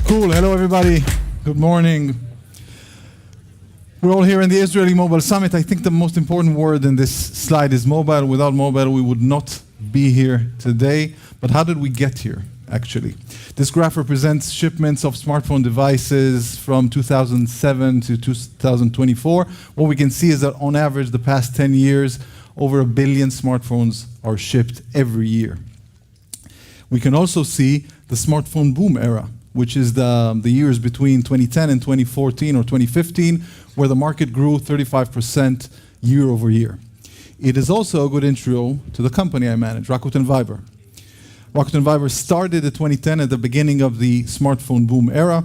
Cool. Hello, everybody. Good morning. We're all here in the Israeli Mobile Summit. I think the most important word in this slide is mobile. Without mobile, we would not be here today. But how did we get here, actually? This graph represents shipments of smartphone devices from 2007 to 2024. What we can see is that on average, the past 10 years, over 1 billion smartphones are shipped every year. We can also see the smartphone boom era, which is the years between 2010 and 2014 or 2015, where the market grew 35% year over year. It is also a good intro to the company I manage, Rakuten Viber. Rakuten Viber started in 2010 at the beginning of the smartphone boom era.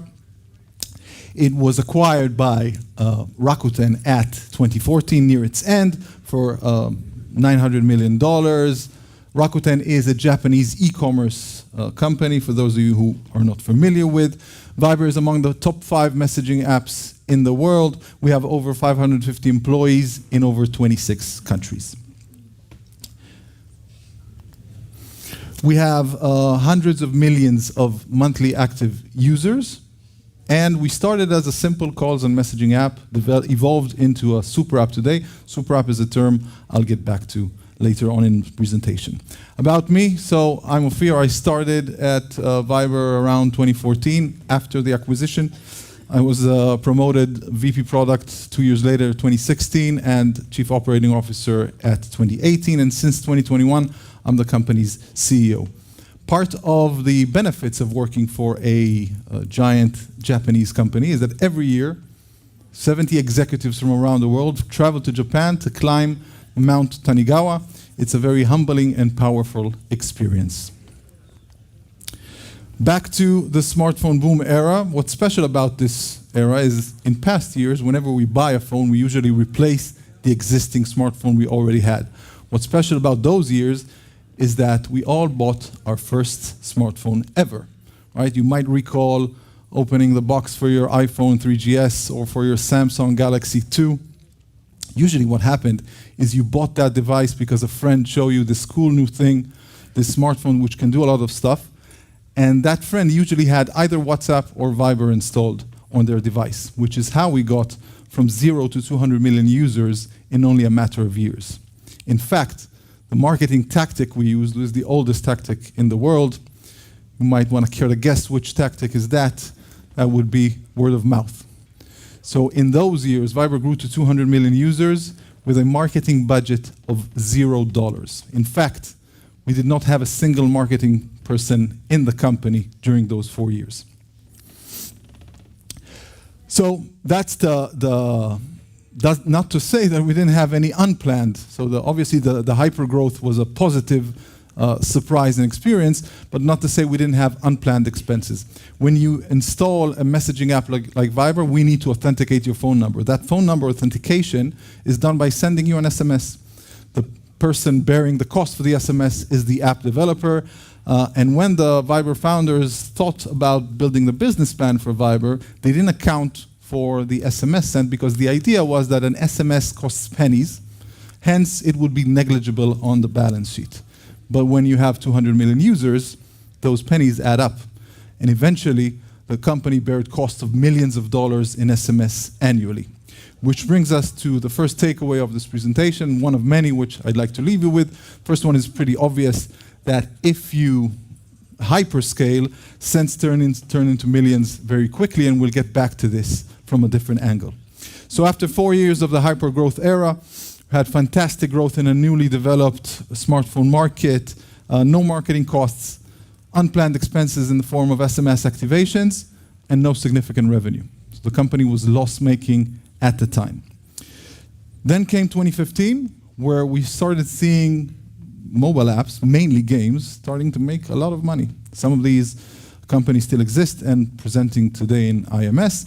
It was acquired by Rakuten at 2014, near its end, for $900 million. Rakuten is a Japanese e-commerce company, for those of you who are not familiar with. Viber is among the top 5 messaging apps in the world. We have over 550 employees in over 26 countries. We have hundreds of millions of monthly active users. And we started as a simple calls and messaging app, evolved into a super app today. Super app is a term I'll get back to later on in the presentation. About me, so I'm Ofir. I started at Viber around 2014 after the acquisition. I was promoted VP Product 2 years later, 2016, and Chief Operating Officer at 2018. And since 2021, I'm the company's CEO. Part of the benefits of working for a giant Japanese company is that every year, 70 executives from around the world travel to Japan to climb Mount Tanigawa. It's a very humbling and powerful experience. Back to the smartphone boom era. What's special about this era is in past years, whenever we buy a phone, we usually replace the existing smartphone we already had. What's special about those years is that we all bought our first smartphone ever, right? You might recall opening the box for your iPhone 3GS or for your Samsung Galaxy 2. Usually what happened is you bought that device because a friend showed you this cool new thing, this smartphone which can do a lot of stuff, and that friend usually had either WhatsApp or Viber installed on their device, which is how we got from 0 to 200 million users in only a matter of years. In fact, the marketing tactic we used was the oldest tactic in the world. You might want to care to guess which tactic is that. That would be word of mouth. So in those years, Viber grew to 200 million users with a marketing budget of $0. In fact, we did not have a single marketing person in the company during those 4 years. So that's not to say that we didn't have any unplanned. So obviously the hypergrowth was a positive surprise and experience, but not to say we didn't have unplanned expenses. When you install a messaging app like Viber, we need to authenticate your phone number. That phone number authentication is done by sending you an SMS. The person bearing the cost for the SMS is the app developer. And when the Viber founders thought about building the business plan for Viber, they didn't account for the SMS sent because the idea was that an SMS costs pennies, hence it would be negligible on the balance sheet. But when you have 200 million users, those pennies add up. And eventually, the company bared costs of millions of dollars in SMS annually. Which brings us to the first takeaway of this presentation, one of many which I'd like to leave you with. First one is pretty obvious, that if you hyperscale, cents turn into millions very quickly, and we'll get back to this from a different angle. So after 4 years of the hypergrowth era, had fantastic growth in a newly developed smartphone market, no marketing costs, unplanned expenses in the form of SMS activations, and no significant revenue. So the company was loss-making at the time. Then came 2015, where we started seeing mobile apps, mainly games, starting to make a lot of money. Some of these companies still exist and presenting today in IMS.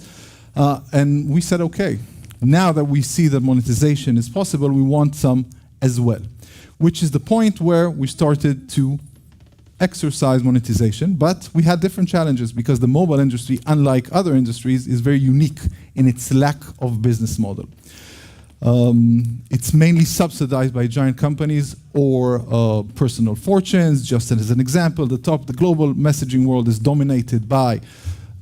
And we said, okay, now that we see that monetization is possible, we want some as well, which is the point where we started to exercise monetization, but we had different challenges because the mobile industry, unlike other industries, is very unique in its lack of business model. It's mainly subsidized by giant companies or personal fortunes. Just as an example, the global messaging world is dominated by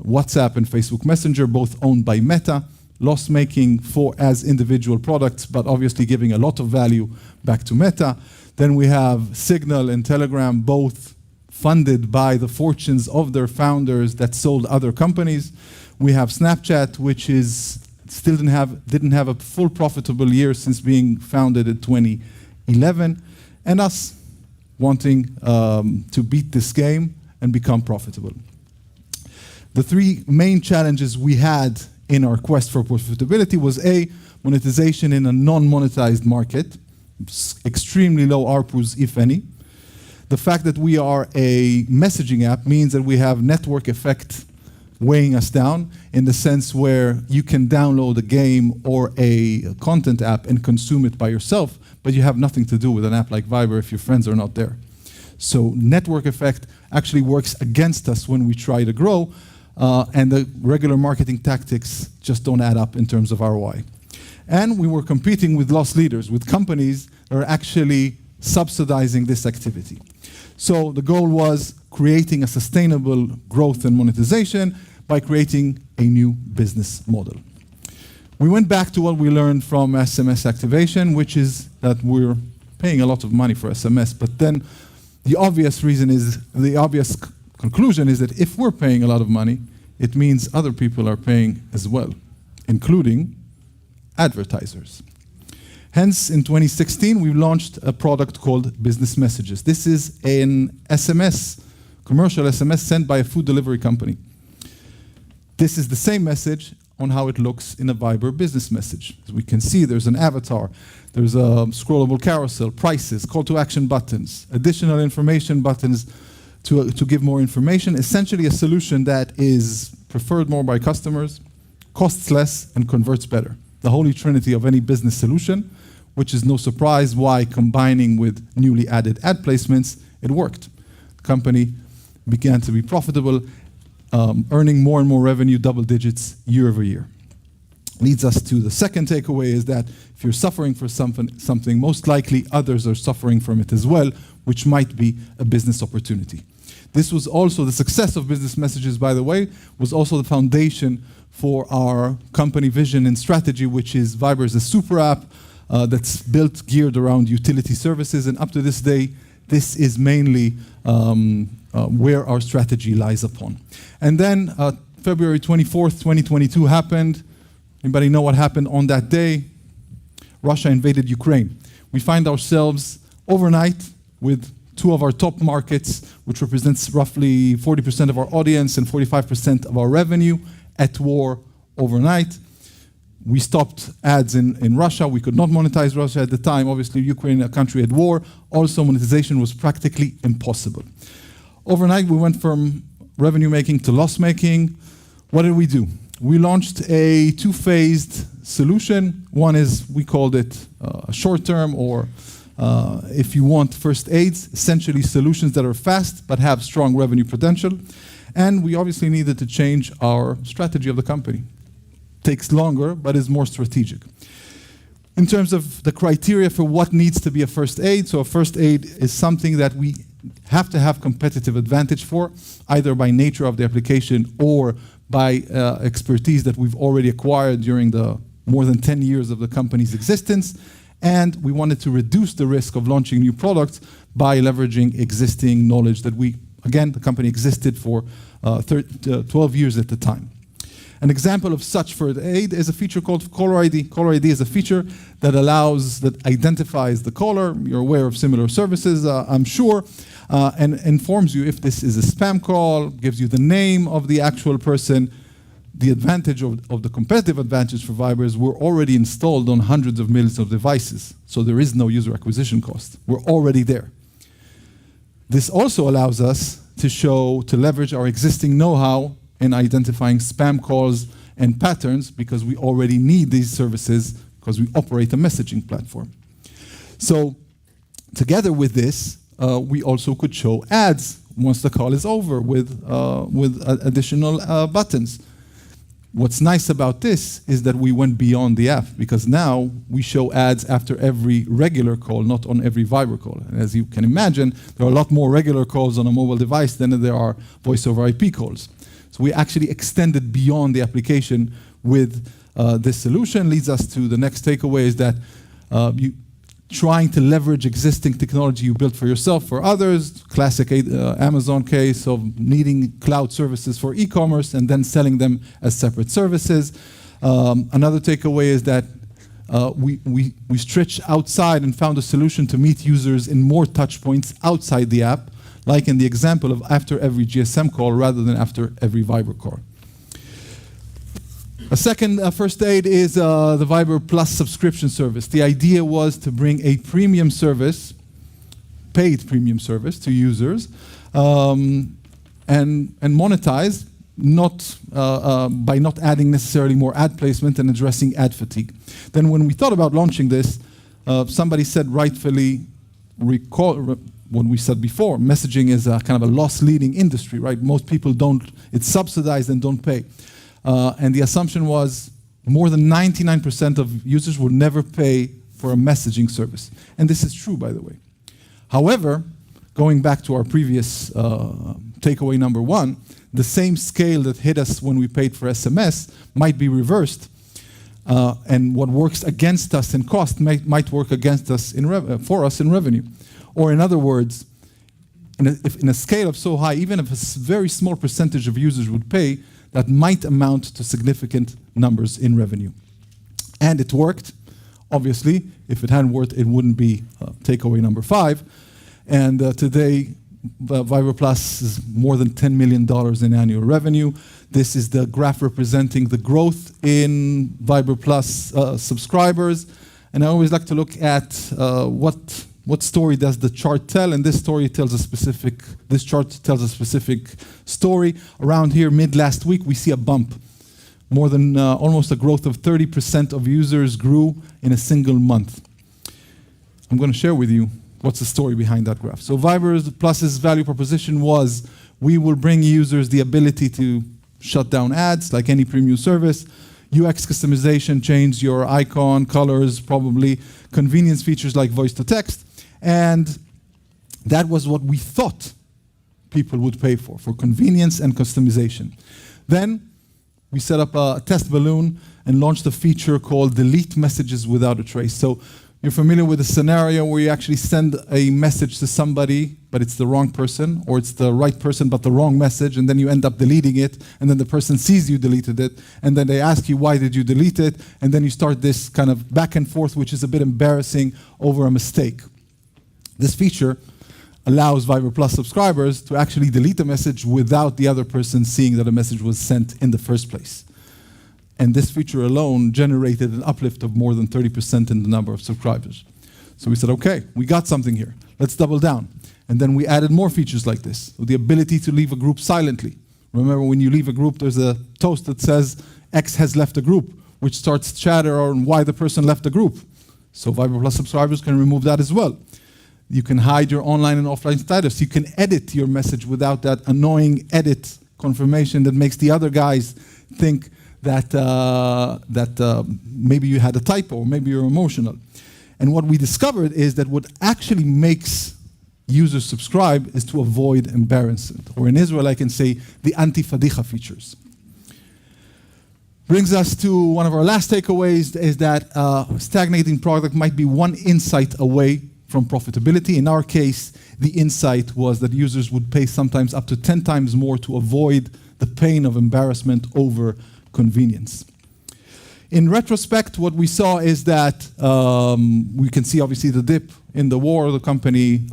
WhatsApp and Facebook Messenger, both owned by Meta, loss-making as individual products, but obviously giving a lot of value back to Meta. Then we have Signal and Telegram, both funded by the fortunes of their founders that sold other companies. We have Snapchat, which still didn't have a full profitable year since being founded in 2011, and us wanting to beat this game and become profitable. The three main challenges we had in our quest for profitability was A, monetization in a non-monetized market, extremely low ARPUs, if any. The fact that we are a messaging app means that we have network effect weighing us down in the sense where you can download a game or a content app and consume it by yourself, but you have nothing to do with an app like Viber if your friends are not there. So network effect actually works against us when we try to grow, and the regular marketing tactics just don't add up in terms of ROI. And we were competing with loss leaders, with companies that are actually subsidizing this activity. So the goal was creating a sustainable growth and monetization by creating a new business model. We went back to what we learned from SMS activation, which is that we're paying a lot of money for SMS, but then the obvious conclusion is that if we're paying a lot of money, it means other people are paying as well, including advertisers. Hence, in 2016, we launched a product called Business Messages. This is an SMS, commercial SMS sent by a food delivery company. This is the same message on how it looks in a Viber business message. As we can see, there's an avatar, there's a scrollable carousel, prices, call to action buttons, additional information buttons to give more information. Essentially a solution that is preferred more by customers, costs less, and converts better. The holy trinity of any business solution, which is no surprise why combining with newly added ad placements, it worked. The company began to be profitable, earning more and more revenue, double digits year over year. Leads us to the second takeaway is that if you're suffering for something, most likely others are suffering from it as well, which might be a business opportunity. This was also the success of Business Messages, by the way, was also the foundation for our company vision and strategy, which is Viber is a super app that's built, geared around utility services, and up to this day, this is mainly where our strategy lies upon. And then February 24th, 2022 happened. Anybody know what happened on that day? Russia invaded Ukraine. We find ourselves overnight with two of our top markets, which represents roughly 40% of our audience and 45% of our revenue, at war overnight. We stopped ads in Russia. We could not monetize Russia at the time. Obviously, Ukraine, a country at war. Also, monetization was practically impossible. Overnight, we went from revenue making to loss making. What did we do? We launched a two-phased solution. One is, we called it short-term, or if you want, first aids, essentially solutions that are fast but have strong revenue potential. And we obviously needed to change our strategy of the company. Takes longer, but is more strategic. In terms of the criteria for what needs to be a first aid, so a first aid is something that we have to have competitive advantage for, either by nature of the application or by expertise that we've already acquired during the more than 10 years of the company's existence. And we wanted to reduce the risk of launching new products by leveraging existing knowledge that the company existed for 12 years at the time. An example of such first aid is a feature called Caller ID. Caller ID is a feature that identifies the caller. You're aware of similar services, I'm sure, and informs you if this is a spam call, gives you the name of the actual person. The advantage of the competitive advantage for Viber is we're already installed on hundreds of millions of devices, so there is no user acquisition cost. We're already there. This also allows us to leverage our existing know-how in identifying spam calls and patterns, because we already need these services because we operate a messaging platform. So together with this, we also could show ads once the call is over with additional buttons. What's nice about this is that we went beyond the app, because now we show ads after every regular call, not on every Viber call. And as you can imagine, there are a lot more regular calls on a mobile device than there are voice over IP calls. So we actually extended beyond the application with this solution. Leads us to the next takeaway is that you trying to leverage existing technology you built for yourself for others, classic Amazon case of needing cloud services for e-commerce and then selling them as separate services. Another takeaway is that we stretched outside and found a solution to meet users in more touch points outside the app, like in the example of after every GSM call rather than after every Viber call. A second first aid is the Viber Plus subscription service. The idea was to bring a premium service, paid premium service to users, and monetize by not adding necessarily more ad placement and addressing ad fatigue. Then when we thought about launching this, somebody said rightfully, recall what we said before, messaging is a kind of a loss-leading industry, right? Most people don't, it's subsidized and don't pay. And the assumption was more than 99% of users will never pay for a messaging service. And this is true, by the way. However, going back to our previous takeaway number one, the same scale that hit us when we paid for SMS might be reversed. And what works against us in cost might work against us for us in revenue. Or in other words, in a scale of so high, even if a very small percentage of users would pay, that might amount to significant numbers in revenue. And it worked. Obviously, if it hadn't worked, it wouldn't be takeaway number 5. And today, Viber Plus is more than $10 million in annual revenue. This is the graph representing the growth in Viber Plus subscribers. And I always like to look at what story does the chart tell, and this chart tells a specific story. Around here, mid last week, we see a bump. More than almost a growth of 30% of users grew in a single month. I'm going to share with you what's the story behind that graph. So Viber Plus's value proposition was, we will bring users the ability to shut down ads like any premium service, UX customization, change your icon, colors, probably convenience features like voice to text. And that was what we thought people would pay for convenience and customization. Then we set up a test balloon and launched a feature called delete messages without a trace. So you're familiar with a scenario where you actually send a message to somebody, but it's the wrong person, or it's the right person but the wrong message, and then you end up deleting it, and then the person sees you deleted it, and then they ask you, why did you delete it? And then you start this kind of back and forth, which is a bit embarrassing over a mistake. This feature allows Viber Plus subscribers to actually delete a message without the other person seeing that a message was sent in the first place. And this feature alone generated an uplift of more than 30% in the number of subscribers. So we said, okay, we got something here. Let's double down. And then we added more features like this. So the ability to leave a group silently. Remember, when you leave a group, there's a toast that says, X has left a group, which starts chatter on why the person left the group. So Viber Plus subscribers can remove that as well. You can hide your online and offline status. You can edit your message without that annoying edit confirmation that makes the other guys think that maybe you had a typo, or maybe you're emotional. And what we discovered is that what actually makes users subscribe is to avoid embarrassment. Or in Israel, I can say the anti-fadicha features. Brings us to one of our last takeaways, is that stagnating product might be one insight away from profitability. In our case, the insight was that users would pay sometimes up to 10 times more to avoid the pain of embarrassment over convenience. In retrospect, what we saw is that we can see obviously the dip in the war. The company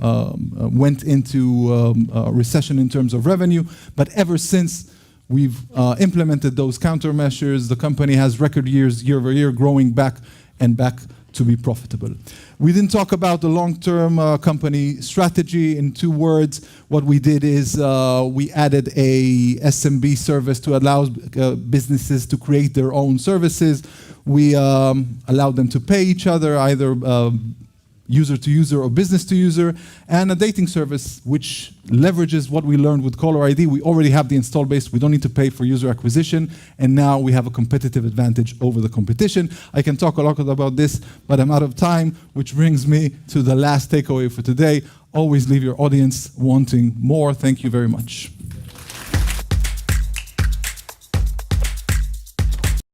went into a recession in terms of revenue, but ever since we've implemented those countermeasures, the company has record years, year over year, growing back and back to be profitable. We didn't talk about the long-term company strategy. In 2 words, what we did is we added a SMB service to allow businesses to create their own services. We allowed them to pay each other, either user to user or business to user, and a dating service which leverages what we learned with caller ID. We already have the install base. We don't need to pay for user acquisition, and now we have a competitive advantage over the competition. I can talk a lot about this, but I'm out of time, which brings me to the last takeaway for today. Always leave your audience wanting more. Thank you very much.